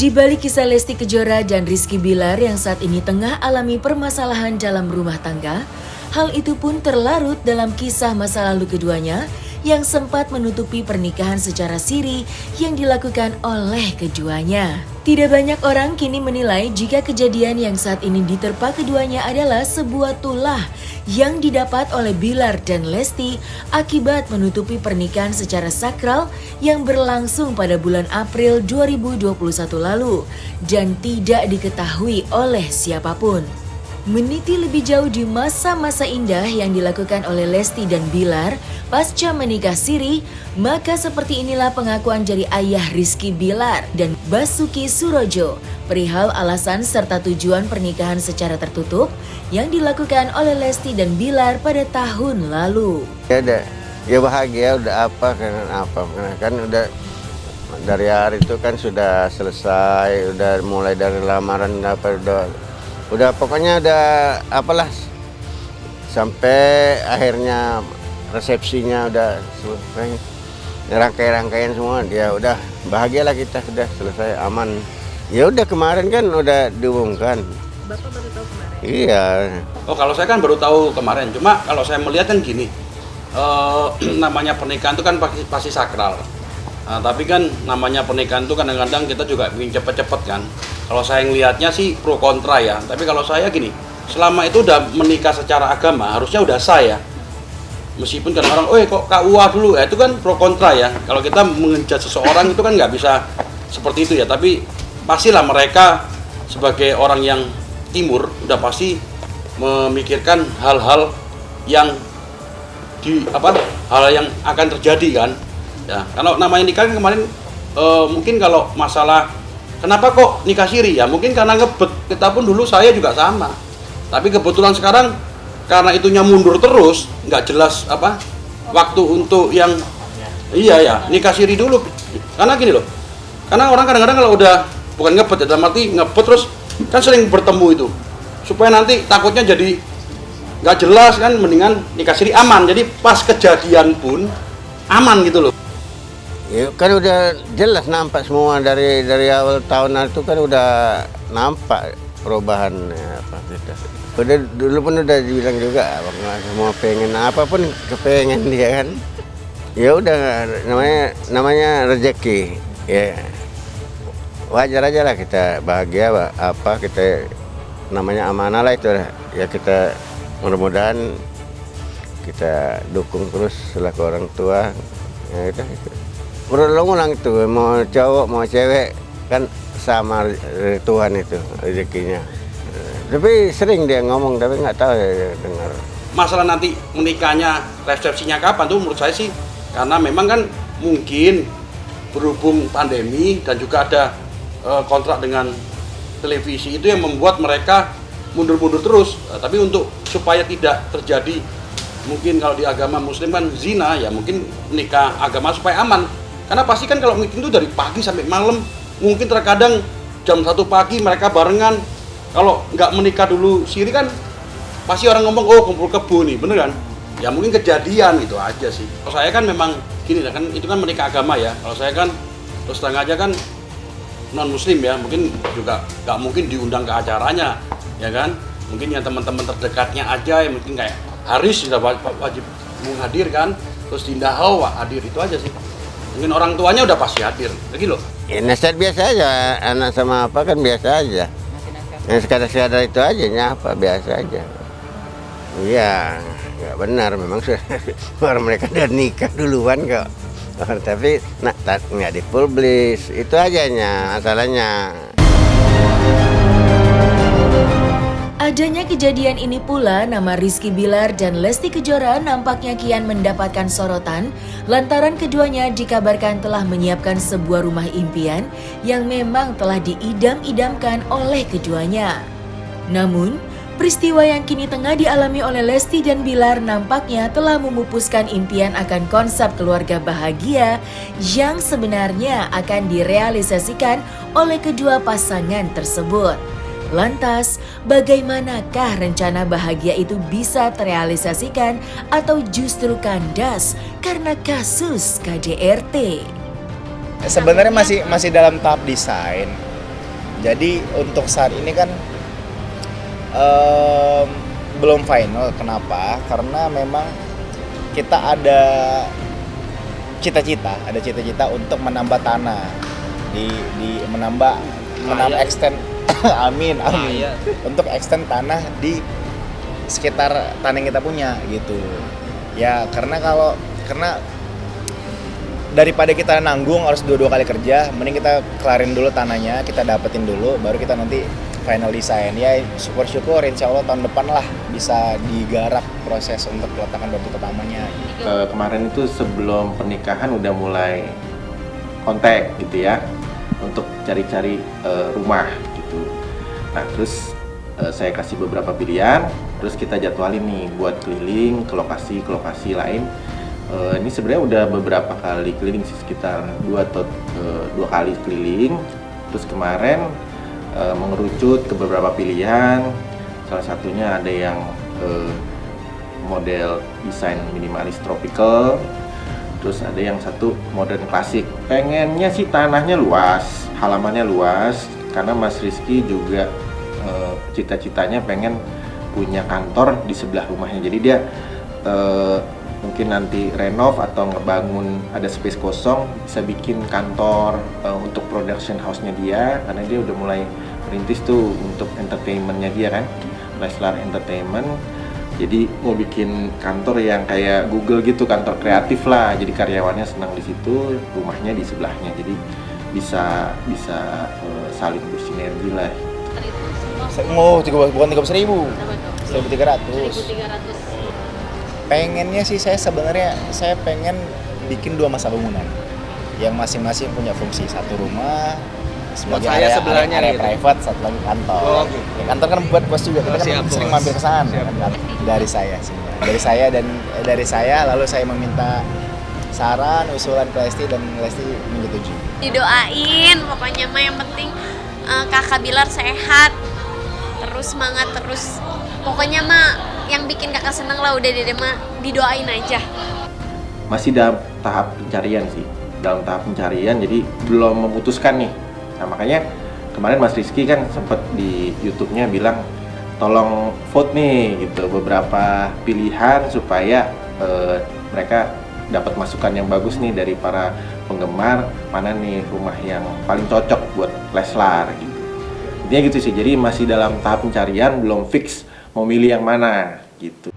Di balik kisah Lesti Kejora dan Rizky Bilar yang saat ini tengah alami permasalahan dalam rumah tangga, hal itu pun terlarut dalam kisah masa lalu keduanya yang sempat menutupi pernikahan secara siri yang dilakukan oleh keduanya. Tidak banyak orang kini menilai jika kejadian yang saat ini diterpa keduanya adalah sebuah tulah yang didapat oleh Bilar dan Lesti akibat menutupi pernikahan secara sakral yang berlangsung pada bulan April 2021 lalu dan tidak diketahui oleh siapapun. Meniti lebih jauh di masa-masa indah yang dilakukan oleh Lesti dan Bilar pasca menikah siri, maka seperti inilah pengakuan dari ayah Rizky Bilar dan Basuki Surojo perihal alasan serta tujuan pernikahan secara tertutup yang dilakukan oleh Lesti dan Bilar pada tahun lalu. Ya bahagia udah apa kan udah dari hari itu kan sudah selesai, udah mulai dari lamaran udah pokoknya udah apalah sampai akhirnya resepsinya udah selesai, rangkaian semua dia udah bahagialah, kita sudah selesai aman. Ya udah kemarin kan udah diumumkan. Bapak baru tahu kemarin? Iya. Oh kalau saya kan baru tahu kemarin, cuma kalau saya melihat kan gini, namanya pernikahan itu kan pasti sakral. Nah, tapi kan namanya pernikahan itu kadang-kadang kita juga ingin cepet-cepet kan. Kalau saya ngelihatnya sih pro kontra ya. Tapi kalau saya gini, selama itu udah menikah secara agama harusnya udah sah ya. Meskipun kadang-kadang, kok KUA dulu, ya itu kan pro kontra ya. Kalau kita mengejat seseorang itu kan nggak bisa seperti itu ya. Tapi pastilah mereka sebagai orang yang timur udah pasti memikirkan hal-hal yang hal yang akan terjadi kan. Ya, kalau namanya nikah kan kemarin mungkin kalau masalah kenapa kok nikah siri ya mungkin karena ngebet, kita pun dulu saya juga sama. Tapi kebetulan sekarang karena itunya mundur terus, nggak jelas waktu untuk yang nikah siri dulu. Karena gini loh, karena orang kadang-kadang kalau udah bukan ngebet ya, dalam arti ngebet terus kan sering bertemu itu, supaya nanti takutnya jadi nggak jelas kan, mendingan nikah siri aman. Jadi pas kejadian pun aman gitu loh. Ya kan udah jelas nampak semua dari awal tahun itu kan udah nampak perubahannya kita. Udah dulu pun udah dibilang juga semua pengen apapun kepengen dia kan. Ya udah namanya rezeki. Ya wajar aja lah kita bahagia kita namanya amanah lah itu ya, kita mudah-mudahan kita dukung terus selaku orang tua ya itu. Berulang-ulang itu mau cowok mau cewek kan sama Tuhan itu rezekinya. Tapi sering dia ngomong tapi nggak tahu ya dengar. Masalah nanti menikahnya, resepsinya kapan tuh menurut saya sih karena memang kan mungkin berhubung pandemi dan juga ada kontrak dengan televisi itu yang membuat mereka mundur-mundur terus. Tapi untuk supaya tidak terjadi, mungkin kalau di agama Muslim kan zina ya, mungkin nikah agama supaya aman. Karena pasti kan kalau meeting itu dari pagi sampai malam, mungkin terkadang jam 1 pagi mereka barengan. Kalau nggak menikah dulu siri kan pasti orang ngomong kumpul kebo nih, bener kan? Ya mungkin kejadian itu aja sih. Kalau saya kan memang gini kan itu kan menikah agama ya. Kalau saya kan terus terang aja kan non muslim ya, mungkin juga nggak mungkin diundang ke acaranya ya kan. Mungkin yang teman-teman terdekatnya aja yang mungkin kayak Haris sudah wajib menghadir kan, terus Dinda Hawa hadir, itu aja sih. Mungkin orang tuanya udah pasti hadir, begitu loh. Ya nasihat biasa aja, anak sama apa kan biasa aja. Yang sekadar itu aja nyapa biasa aja. Iya, nggak benar memang sudah mereka udah nikah duluan kok. Tapi nggak dipublis, itu aja masalahnya. Adanya kejadian ini pula, nama Rizky Bilar dan Lesti Kejora nampaknya kian mendapatkan sorotan lantaran keduanya dikabarkan telah menyiapkan sebuah rumah impian yang memang telah diidam-idamkan oleh keduanya. Namun, peristiwa yang kini tengah dialami oleh Lesti dan Bilar nampaknya telah memupuskan impian akan konsep keluarga bahagia yang sebenarnya akan direalisasikan oleh kedua pasangan tersebut. Lantas, bagaimanakah rencana bahagia itu bisa terrealisasikan atau justru kandas karena kasus KDRT? Sebenarnya masih dalam tahap desain. Jadi untuk saat ini kan em, belum final. Kenapa? Karena memang kita ada cita-cita untuk menambah tanah di menambah extend amin untuk extend tanah di sekitar tanah yang kita punya gitu ya, karena daripada kita nanggung harus dua kali kerja, mending kita kelarin dulu tanahnya, kita dapetin dulu, baru kita nanti final design. Ya syukur insya Allah tahun depan lah bisa digarap proses untuk peletakan batu pertamanya. Kemarin itu sebelum pernikahan udah mulai kontak gitu ya, untuk cari-cari rumah gitu. Nah terus saya kasih beberapa pilihan, terus kita jadwalin nih buat keliling ke lokasi lain. Ini sebenarnya udah beberapa kali keliling sih, sekitar 2 kali keliling. Terus kemarin mengerucut ke beberapa pilihan, salah satunya ada yang model desain minimalis tropical, terus ada yang satu modern klasik. Pengennya sih tanahnya luas, halamannya luas, karena Mas Rizky juga cita-citanya pengen punya kantor di sebelah rumahnya. Jadi dia mungkin nanti renov atau ngebangun ada space kosong, bisa bikin kantor untuk production house-nya dia, karena dia udah mulai merintis tuh untuk entertainment-nya dia kan, Leslar Entertainment. Jadi mau bikin kantor yang kayak Google gitu, kantor kreatif lah. Jadi karyawannya senang di situ, rumahnya di sebelahnya. Jadi bisa saling bersinergi lah. Bukan 30.000, 1.300. Pengennya sih saya pengen bikin 2 masa bangunan yang masing-masing punya fungsi. Satu rumah sebagai area gitu. Private, satu lagi kantor. Ya, kantor kan buat bos juga, kita kan sering mampir ke sana. Dari saya lalu saya meminta saran, usulan ke Lesti dan Lesti menyetujui. Didoain pokoknya mah, yang penting Kakak Bilar sehat, terus semangat terus. Pokoknya mah yang bikin kakak seneng lah, udah dede mah didoain aja. Masih dalam tahap pencarian sih, jadi belum memutuskan nih. Nah makanya kemarin Mas Rizky kan sempat di YouTube-nya bilang tolong vote nih gitu, beberapa pilihan supaya mereka dapat masukan yang bagus nih dari para penggemar, mana nih rumah yang paling cocok buat Leslar gitu. Intinya gitu sih, jadi masih dalam tahap pencarian, belum fix mau milih yang mana gitu.